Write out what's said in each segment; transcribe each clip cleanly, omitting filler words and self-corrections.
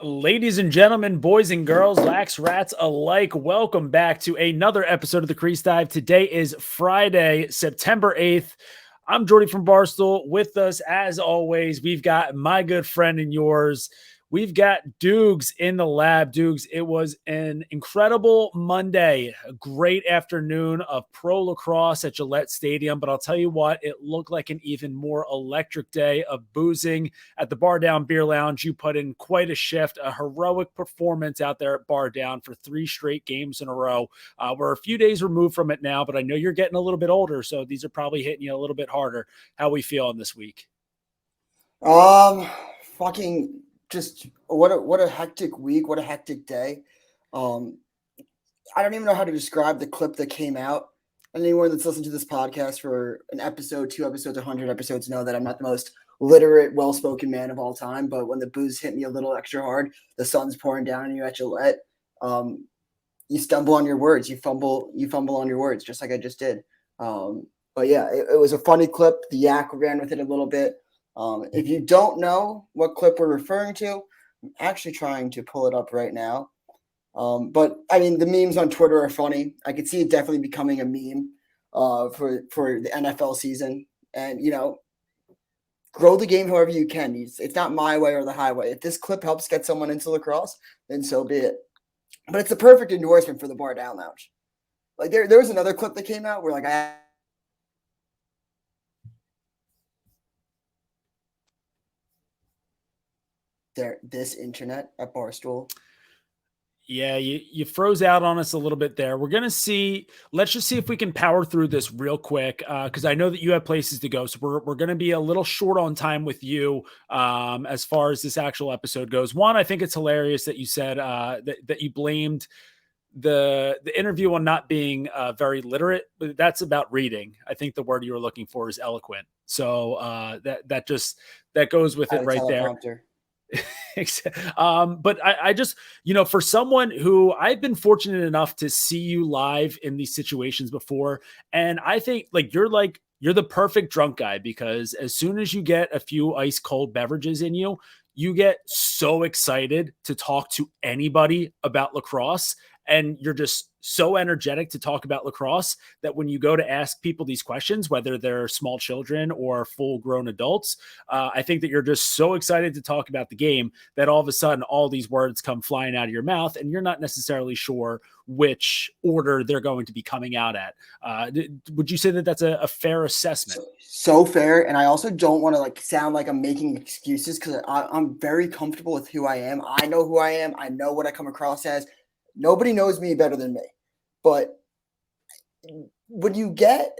Ladies and gentlemen, boys and girls, lax rats alike, welcome back to another episode of the Crease Dive. Today is Friday, September 8th. I'm Jordie from Barstool. With us, as always, we've got my good friend and yours. We've got Doogs in the lab. Doogs, it was an incredible Monday, a great afternoon of pro lacrosse at Gillette Stadium. But I'll tell you what, it looked like an even more electric day of boozing at the Bar Down Beer Lounge. You put in quite a shift, a heroic performance out there at Bar Down for 3 straight games in a row. We're a few days removed from it now, but I know you're getting a little bit older, so these are probably hitting you a little bit harder. How are we feeling this week? Fucking just what a hectic week, what a hectic day. Um, I don't even know how to describe the clip that came out. Anyone that's listened to this podcast for an episode, 2 episodes, 100 episodes know that I'm not the most literate, well-spoken man of all time. But when the booze hit me a little extra hard, the sun's pouring down on you at Gillette, you stumble on your words, you fumble on your words, just like I just did. But yeah, it was a funny clip. The yak ran with it a little bit. If you don't know what clip we're referring to, I'm actually trying to pull it up right now. But I mean, the memes on Twitter are funny. I could see it definitely becoming a meme for the NFL season. And, grow the game however you can. It's not my way or the highway. If this clip helps get someone into lacrosse, then so be it. But it's the perfect endorsement for the Bar Down Lounge. Like there was another clip that came out where this internet at Barstool. Yeah, you froze out on us a little bit there. We're going to see. Let's just see if we can power through this real quick because I know that you have places to go. So we're going to be a little short on time with you as far as this actual episode goes. One, I think it's hilarious that you said that you blamed the interview on not being very literate, but that's about reading. I think the word you were looking for is eloquent. So that goes with it right there. But I just, for someone who I've been fortunate enough to see you live in these situations before, and I think you're the perfect drunk guy because as soon as you get a few ice cold beverages in you, you get so excited to talk to anybody about lacrosse. And you're just so energetic to talk about lacrosse that when you go to ask people these questions, whether they're small children or full grown adults, I think that you're just so excited to talk about the game that all of a sudden all these words come flying out of your mouth and you're not necessarily sure which order they're going to be coming out at. Would you say that that's a fair assessment? So fair. And I also don't want to sound like I'm making excuses because I'm very comfortable with who I am. I know who I am. I know what I come across as. Nobody knows me better than me. But when you get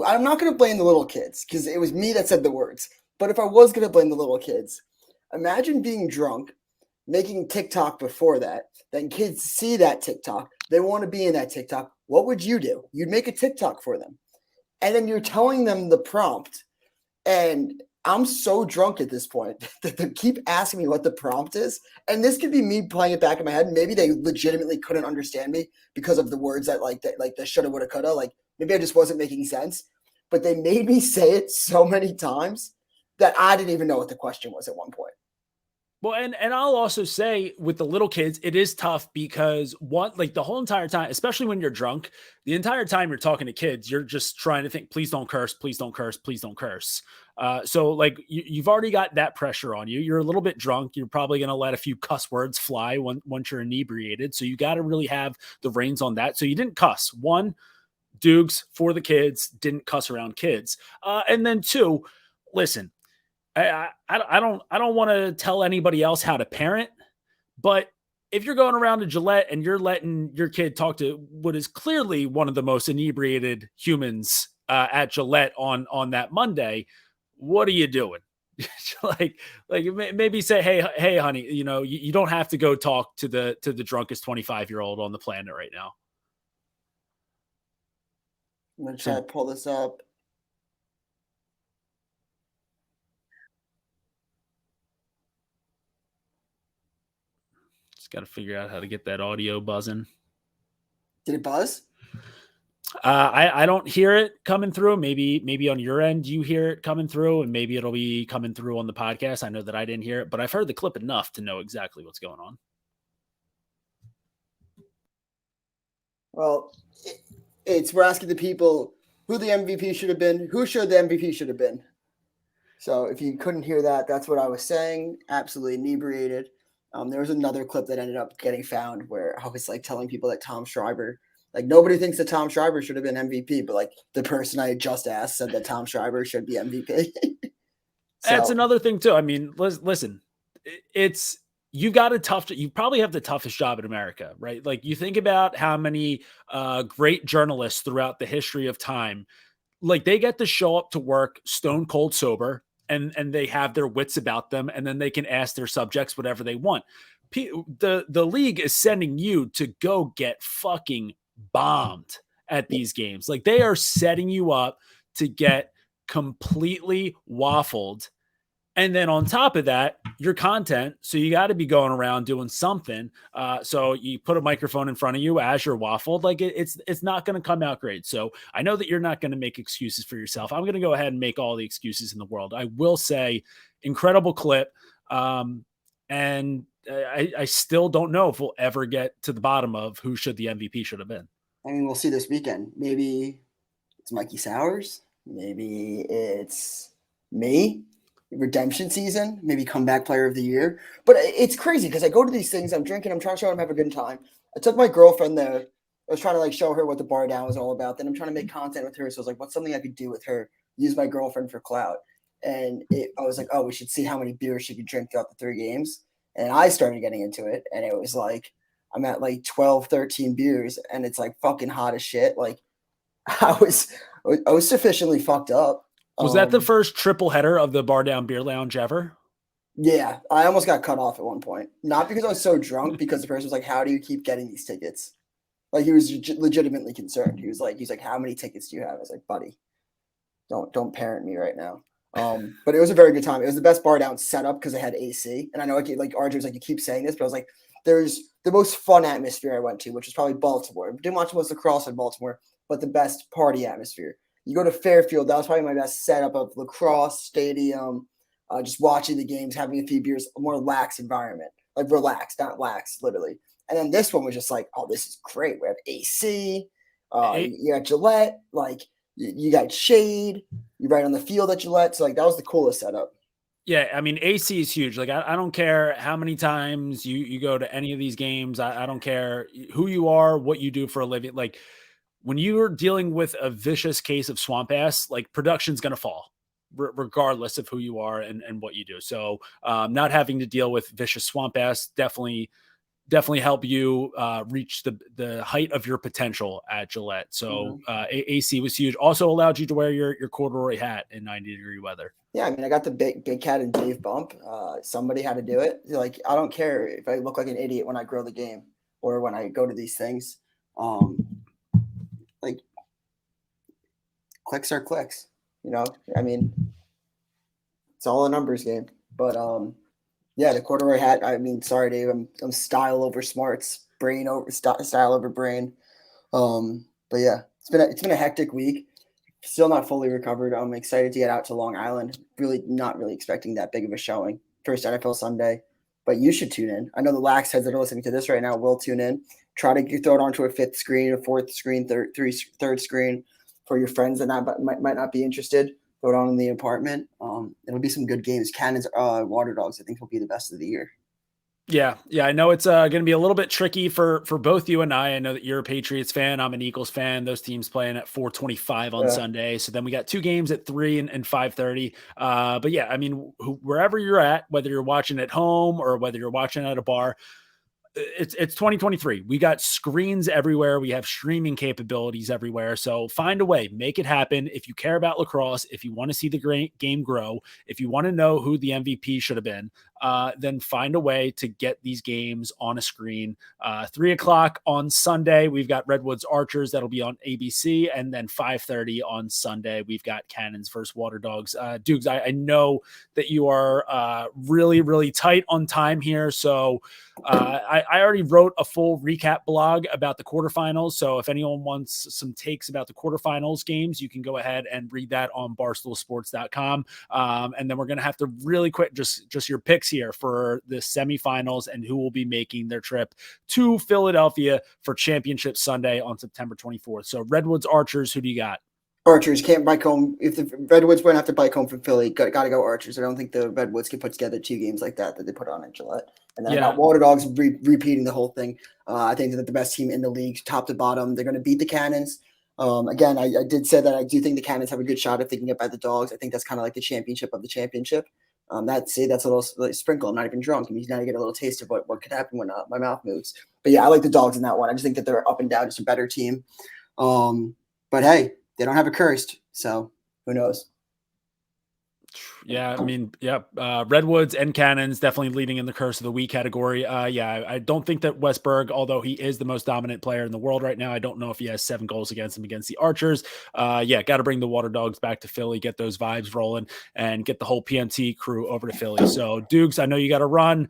I'm not going to blame the little kids because it was me that said the words. But if I was going to blame the little kids, imagine being drunk, making TikTok before that. Then kids see that TikTok. They want to be in that TikTok. What would you do? You'd make a TikTok for them. And then you're telling them the prompt. And I'm so drunk at this point that they keep asking me what the prompt is. And this could be me playing it back in my head. Maybe they legitimately couldn't understand me because of the words that the shoulda, woulda, coulda. Maybe I just wasn't making sense. But they made me say it so many times that I didn't even know what the question was at one point. Well, and I'll also say with the little kids, it is tough because the whole entire time, especially when you're drunk, the entire time you're talking to kids, you're just trying to think, please don't curse, please don't curse, please don't curse. So you've already got that pressure on you. You're a little bit drunk. You're probably going to let a few cuss words fly once you're inebriated. So you got to really have the reins on that. So you didn't cuss. One, Doogs for the kids, didn't cuss around kids. And then two, listen, I don't want to tell anybody else how to parent, but if you're going around to Gillette and you're letting your kid talk to what is clearly one of the most inebriated humans at Gillette on that Monday, what are you doing? Maybe say, hey, honey, you don't have to go talk to the drunkest 25-year-old on the planet right now. I'm gonna try to pull this up. Just got to figure out how to get that audio buzzing. Did it buzz? I don't hear it coming through. Maybe on your end you hear it coming through, and maybe it'll be coming through on the podcast. I know that I didn't hear it, but I've heard the clip enough to know exactly what's going on. Well, we're asking the people who the MVP should have been, who should the MVP should have been. So if you couldn't hear that, that's what I was saying. Absolutely inebriated. There was another clip that ended up getting found where I was like telling people that Tom Schreiber, like nobody thinks that Tom Schreiber should have been MVP, but like the person I just asked said that Tom Schreiber should be MVP. That's another thing too. I mean, listen, it's you probably have the toughest job in America, right? Like you think about how many great journalists throughout the history of time, like they get to show up to work stone cold sober, and they have their wits about them, and then they can ask their subjects whatever they want. The league is sending you to go get fucking bombed at these games. Like they are setting you up to get completely waffled. And then on top of that, your content. So you got to be going around doing something. So you put a microphone in front of you as you're waffled. Like it's not going to come out great. So I know that you're not going to make excuses for yourself. I'm going to go ahead and make all the excuses in the world. I will say, incredible clip. And I still don't know if we'll ever get to the bottom of who should the MVP should have been. I mean, we'll see this weekend. Maybe it's Mikey Sowers. Maybe it's me. Redemption season, maybe comeback player of the year. But it's crazy because I go to these things, I'm drinking, I'm trying to show them have a good time. I took my girlfriend there. I was trying to like show her what the bar down was all about. Then I'm trying to make content with her. So I was like, what's something I could do with her? Use my girlfriend for clout. And I was like, oh, we should see how many beers she could drink throughout the 3 games. And I started getting into it. And it was like, I'm at like 12, 13 beers. And it's like fucking hot as shit. Like I was sufficiently fucked up. Was that the first triple header of the Bar Down Beer Lounge ever? Yeah, I almost got cut off at one point. Not because I was so drunk, because the person was like, how do you keep getting these tickets? Like he was legitimately concerned. He's like, how many tickets do you have? I was like, buddy, don't parent me right now. But it was a very good time. It was the best bar down setup because it had AC. And I know like RJ was like, you keep saying this, but I was like, there's the most fun atmosphere I went to, which was probably Baltimore. Didn't watch most lacrosse in Baltimore, but the best party atmosphere. You go to Fairfield, that was probably my best setup of lacrosse stadium, just watching the games, having a few beers, a more lax environment, like relaxed, not lax, literally. And then this one was just like, oh, this is great. We have AC, you got Gillette, like you got shade, you're right on the field at Gillette. So like that was the coolest setup. Yeah, I mean, AC is huge. Like, I don't care how many times you go to any of these games. I don't care who you are, what you do for a living. Like, when you're dealing with a vicious case of swamp ass, like production's going to fall regardless of who you are and what you do. So not having to deal with vicious swamp ass definitely help you reach the height of your potential at Gillette. So AC was huge. Also allowed you to wear your corduroy hat in 90-degree weather. Yeah, I mean, I got the big cat and Dave bump. Somebody had to do it. Like, I don't care if I look like an idiot when I grow the game or when I go to these things. Like, clicks are clicks, you know? I mean, it's all a numbers game. But, yeah, the corduroy hat, I mean, sorry, Dave, I'm style over smarts, brain over style over brain. But, yeah, it's been a hectic week. Still not fully recovered. I'm excited to get out to Long Island. Really not really expecting that big of a showing. First NFL Sunday. But you should tune in. I know the lax heads that are listening to this right now will tune in. Try to throw it onto a 5th screen, a 4th screen, third screen for your friends that might not be interested. Throw it on in the apartment. It'll be some good games. Cannons, Water Dogs, I think will be the best of the year. Yeah. I know it's going to be a little bit tricky for both you and I. I know that you're a Patriots fan. I'm an Eagles fan. Those teams playing at 4:25 on Sunday. So then we got 2 games at 3 and 5:30. But yeah, I mean, wherever you're at, whether you're watching at home or whether you're watching at a bar, it's 2023. We got screens everywhere. We have streaming capabilities everywhere. So find a way, make it happen. If you care about lacrosse, if you want to see the game grow, if you want to know who the MVP should have been, then find a way to get these games on a screen. 3:00 on Sunday, we've got Redwoods Archers. That'll be on ABC. And then 5:30 on Sunday, we've got Cannons versus Water Dogs. Doogs, I know that you are really, really tight on time here. So I already wrote a full recap blog about the quarterfinals. So if anyone wants some takes about the quarterfinals games, you can go ahead and read that on barstoolsports.com. And then we're going to have to really quick, just your picks here for the semifinals and who will be making their trip to Philadelphia for Championship Sunday on September 24th. So Redwoods Archers, who do you got? Archers can't bike home. If the Redwoods won't have to bike home from Philly, got to go Archers. I don't think the Redwoods can put together 2 games like that they put on in Gillette. And then I got Water Dogs repeating the whole thing. I think that the best team in the league, top to bottom. They're going to beat the Cannons. Again, I did say that I do think the Cannons have a good shot at thinking about the Dogs. I think that's kind of like the championship of the championship. That's a little like, sprinkle. I'm not even drunk. I mean, now you get a little taste of what could happen when my mouth moves. But yeah, I like the Dogs in that one. I just think that they're up and down, just a better team. But hey, they don't have a cursed, so who knows? Yeah, I mean, Redwoods and Cannons definitely leading in the curse of the week category. I don't think that Westberg, although he is the most dominant player in the world right now, I don't know if he has 7 goals against him against the Archers. Got to bring the Water Dogs back to Philly, get those vibes rolling, and get the whole PMT crew over to Philly. So, Doogs, I know you got to run,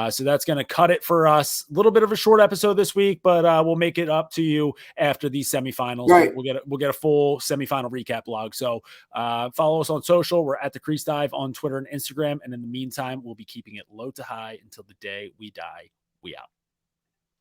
so that's going to cut it for us. A little bit of a short episode this week, but we'll make it up to you after these semifinals. Right. We'll get a full semifinal recap log. So, follow us on social. We're at the Crease Dive on Twitter and Instagram. And in the meantime, we'll be keeping it low to high until the day we die. We out.